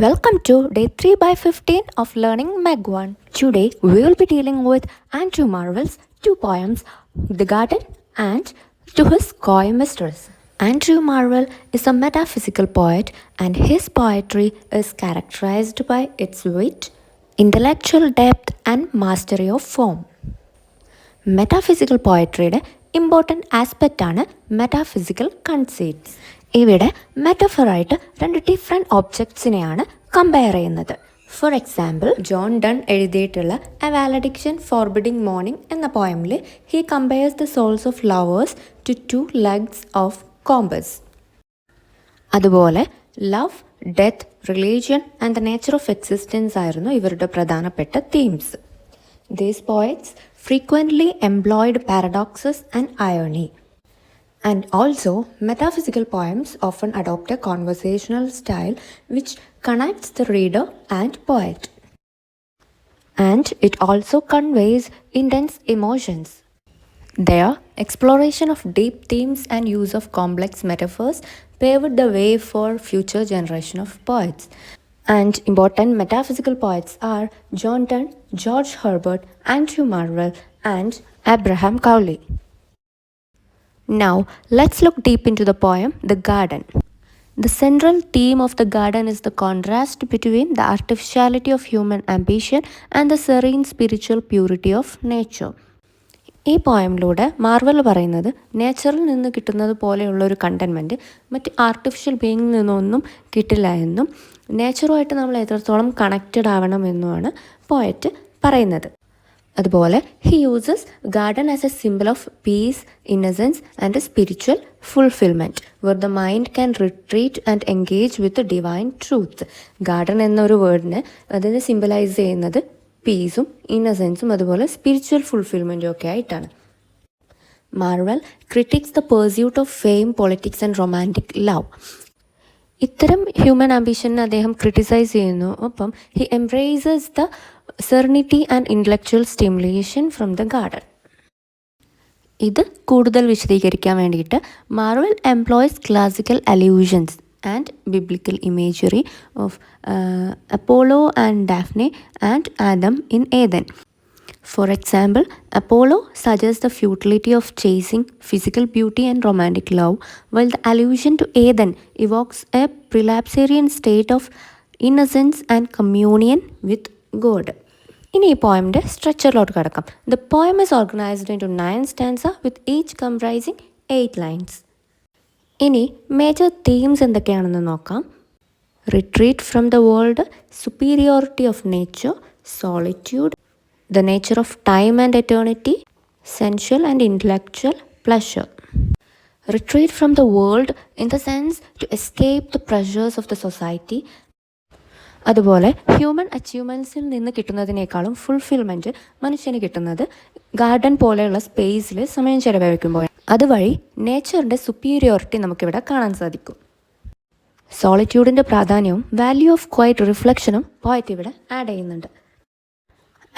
Welcome to day 3 by 15 of learning MEG1. Today we will be dealing with Andrew Marvell's two poems, The Garden and To His Coy Mistress. Andrew Marvell is a metaphysical poet and his poetry is characterized by its wit, intellectual depth and mastery of form. Metaphysical പോയട്രിയുടെ important ആസ്പെക്റ്റാണ് metaphysical concepts. ഇവിടെ മെറ്റഫറായിട്ട് രണ്ട് different ഒബ്ജക്ട്സിനെയാണ് compare ചെയ്യുന്നത്. For example, John Donne എഴുതിയിട്ടുള്ള a valediction forbidding mourning എന്ന പോയമിൽ he compares the souls of lovers to two legs of compass. അതുപോലെ love, death, religion and the nature of existence ആയിരുന്നു ഇവരുടെ പ്രധാനപ്പെട്ട themes. These poets frequently employed paradoxes and irony. And also, metaphysical poems often adopt a conversational style which connects the reader and poet. And it also conveys intense emotions. Their exploration of deep themes and use of complex metaphors paved the way for future generation of poets. And important metaphysical poets are John Donne, George Herbert, Andrew Marvell, and Abraham Cowley. Now, let's look deep into the poem, The Garden. The central theme of The Garden is the contrast between the artificiality of human ambition and the serene spiritual purity of nature. ഈ പോയമിലൂടെ Marvel പറയുന്നത് നേച്ചറിൽ നിന്ന് കിട്ടുന്നത് പോലെയുള്ള ഒരു containment മറ്റ് artificial ബീയിങ്ങിൽ നിന്നൊന്നും കിട്ടില്ല എന്നും നേച്ചറുമായിട്ട് നമ്മൾ എത്രത്തോളം കണക്റ്റഡ് ആവണമെന്നുമാണ് പോയറ്റ് പറയുന്നത്. അതുപോലെ he uses garden as a simple of peace, innocence and spiritual fulfilment where the mind can retreat and engage with divine truth. Garden എന്നൊരു വേർഡിനെ അതിനെ സിംബലൈസ് ചെയ്യുന്നത് പീസും ഇന്നസെൻസും അതുപോലെ സ്പിരിച്വൽ ഫുൾഫിൽമെൻറ്റും ഒക്കെ ആയിട്ടാണ്. Marvell critics the pursuit of fame, politics and romantic love. ഇത്തരം ഹ്യൂമൻ ആംബിഷനെ അദ്ദേഹം ക്രിട്ടിസൈസ് ചെയ്യുന്നു. ഒപ്പം he embraces the serenity and intellectual stimulation from the garden. ഇത് കൂടുതൽ വിശദീകരിക്കാൻ വേണ്ടിയിട്ട് Marvell employs classical allusions and biblical imagery of Apollo and Daphne and Adam in Eden. For example, Apollo suggests the futility of chasing physical beauty and romantic love, while the allusion to Eden evokes a prelapsarian state of innocence and communion with God. ഇനി ഈ പോയമിൻ്റെ സ്ട്രക്ചറിലോട്ട് കിടക്കാം. The poem is organized into 9 stanzas with each comprising 8 lines. ഇനി major themes എന്തൊക്കെയാണെന്ന് നോക്കാം. Retreat from the world, superiority of nature, solitude, the nature of time and eternity, sensual and intellectual pleasure. Retreat from the world in the sense to escape the pressures of the society. അതുപോലെ human അച്ചീവ്മെൻറ്റ്സിൽ നിന്ന് കിട്ടുന്നതിനേക്കാളും fulfilment മനുഷ്യന് കിട്ടുന്നത് garden പോലെയുള്ള സ്പേസിൽ സമയം ചെലവഴിക്കുമ്പോൾ. അതുവഴി നേച്ചറിൻ്റെ സുപ്പീരിയോറിറ്റി നമുക്കിവിടെ കാണാൻ സാധിക്കും. സോളിറ്റ്യൂഡിൻ്റെ പ്രാധാന്യവും വാല്യൂ ഓഫ് ക്വൈറ്റ് റിഫ്ലക്ഷനും പോയറ്റ് ഇവിടെ ആഡ് ചെയ്യുന്നുണ്ട്.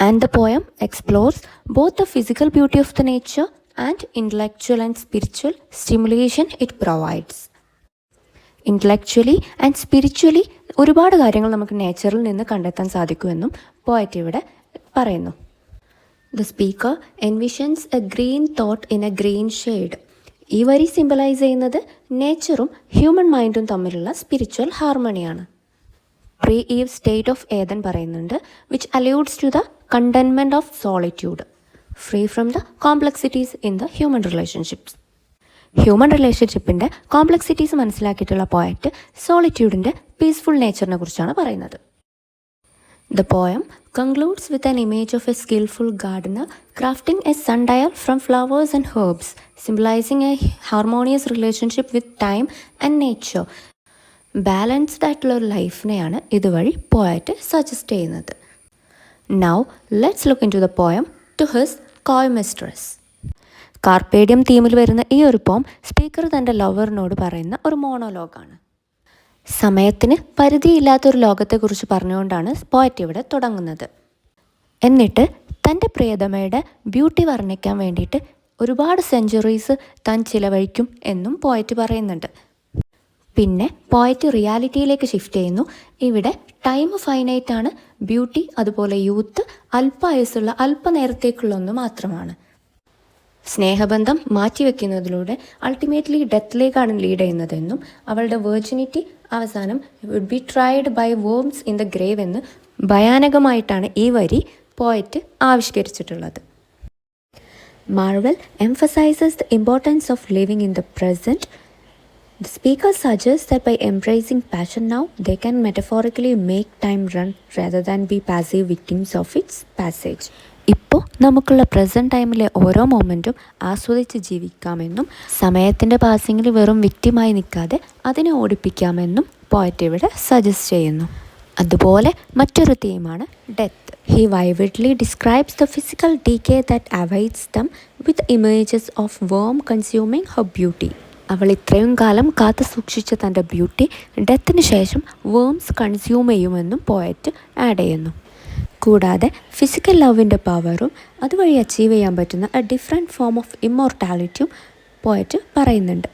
And the poem explores both the physical beauty of the nature and intellectual and spiritual stimulation it provides. Intellectually and spiritually ഒരുപാട് കാര്യങ്ങൾ നമുക്ക് നേച്ചറിൽ നിന്ന് കണ്ടെത്താൻ സാധിക്കുമെന്നും പോയറ്റ് ഇവിടെ പറയുന്നു. The speaker envisions a green thought in a green shade. ഈ വരി സിംബലൈസ് ചെയ്യുന്നത് നേച്ചറും ഹ്യൂമൻ മൈൻഡും തമ്മിലുള്ള സ്പിരിച്വൽ ഹാർമണിയാണ്. Pre Eve state of Eden പറയുന്നുണ്ട്, which alludes to the contentment of solitude, free from the complexities in the human relationships. Human റിലേഷൻഷിപ്പിൻ്റെ complexities മനസ്സിലാക്കിയിട്ടുള്ള poet സോളിറ്റ്യൂഡിൻ്റെ പീസ്ഫുൾ നേച്ചറിനെ കുറിച്ചാണ് പറയുന്നത്. The poem concludes with an image of a skillful gardener crafting a sundial from flowers and herbs, symbolizing a harmonious relationship with time and nature. Balanced ആയിട്ടുള്ള ഒരു ലൈഫിനെയാണ് ഇതുവഴി poet suggest ചെയ്യുന്നത്. Now, let's look into the poem To His Coy Mistress. കാർപ്പേഡിയം തീമിൽ വരുന്ന ഈ ഒരു പോം speaker തൻ്റെ ലവറിനോട് പറയുന്ന ഒരു മോണോലോഗാണ്. സമയത്തിന് പരിധിയില്ലാത്തൊരു ലോകത്തെക്കുറിച്ച് പറഞ്ഞുകൊണ്ടാണ് പോയറ്റ് ഇവിടെ തുടങ്ങുന്നത്. എന്നിട്ട് തൻ്റെ പ്രിയതമയുടെ ബ്യൂട്ടി വർണ്ണിക്കാൻ വേണ്ടിയിട്ട് ഒരുപാട് സെഞ്ച്വറീസ് താൻ ചിലവഴിക്കും എന്നും പോയറ്റ് പറയുന്നുണ്ട്. പിന്നെ പോയറ്റ് റിയാലിറ്റിയിലേക്ക് ഷിഫ്റ്റ് ചെയ്യുന്നു. ഇവിടെ ടൈം ഫൈനൈറ്റാണ്, ബ്യൂട്ടി അതുപോലെ യൂത്ത് അല്പായുസുള്ള അല്പനേരത്തേക്കുള്ള ഒന്ന് മാത്രമാണ്. സ്നേഹബന്ധം മാറ്റിവെക്കുന്നതിലൂടെ അൾട്ടിമേറ്റ്ലി ഡെത്തിലേക്കാണ് ലീഡ് ചെയ്യുന്നതെന്നും അവളുടെ വെർജിനിറ്റി അവസാനം would be tried by worms in the grave എന്ന് ഭയാനകമായിട്ടാണ് ഈ വരി പോയറ്റ് ആവിഷ്കരിച്ചിട്ടുള്ളത്. Marvell emphasizes the importance of living in the present. The speaker suggests that by embracing passion now, they can metaphorically make time run rather than be passive victims of its passage. ഇപ്പോൾ നമുക്കുള്ള present ടൈമിലെ ഓരോ മൊമെൻറ്റും ആസ്വദിച്ച് ജീവിക്കാമെന്നും സമയത്തിൻ്റെ പാസിങ്ങിൽ വെറും വിക്റ്റിമായി നിൽക്കാതെ അതിനെ ഓടിപ്പിക്കാമെന്നും poet ഇവിടെ suggest ചെയ്യുന്നു. അതുപോലെ മറ്റൊരു തീമാണ് death. He vividly describes the physical decay that awaits them with images of worm consuming her beauty. അവൾ ഇത്രയും കാലം കാത്തു സൂക്ഷിച്ച തൻ്റെ ബ്യൂട്ടി ഡെത്തിന് ശേഷം വേംസ് കൺസ്യൂം ചെയ്യുമെന്നും പോയറ്റ് ആഡ് ചെയ്യുന്നു. കൂടാതെ ഫിസിക്കൽ ലവിൻ്റെ പവറും അതുവഴി അച്ചീവ് ചെയ്യാൻ പറ്റുന്ന എ ഡിഫറെൻറ്റ് ഫോം ഓഫ് ഇമ്മോർട്ടാലിറ്റിയും പോയറ്റ് പറയുന്നുണ്ട്.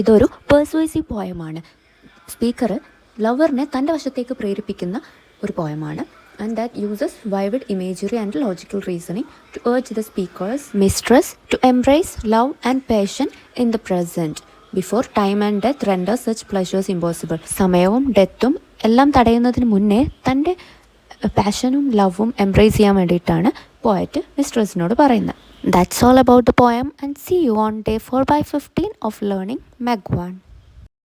ഇതൊരു പെർസ്വേസീവ് പോയമാണ്. സ്പീക്കർ ലവറിനെ തൻ്റെ വശത്തേക്ക് പ്രേരിപ്പിക്കുന്ന ഒരു പോയമാണ്. And that uses vivid imagery and logical reasoning to urge the speaker's mistress to embrace love and passion in the present before time and death render such pleasures impossible. സമയവും ഡെത്തും എല്ലാം തടയുന്നതിന് മുന്നേ തൻ്റെ പാഷനും ലവും embrace ചെയ്യാൻ വേണ്ടിയിട്ടാണ് പോയറ്റ് മിസ്ട്രസിനോട് പറയുന്നത്. That's all about the poem and see you on day 4/15 of learning MEG1.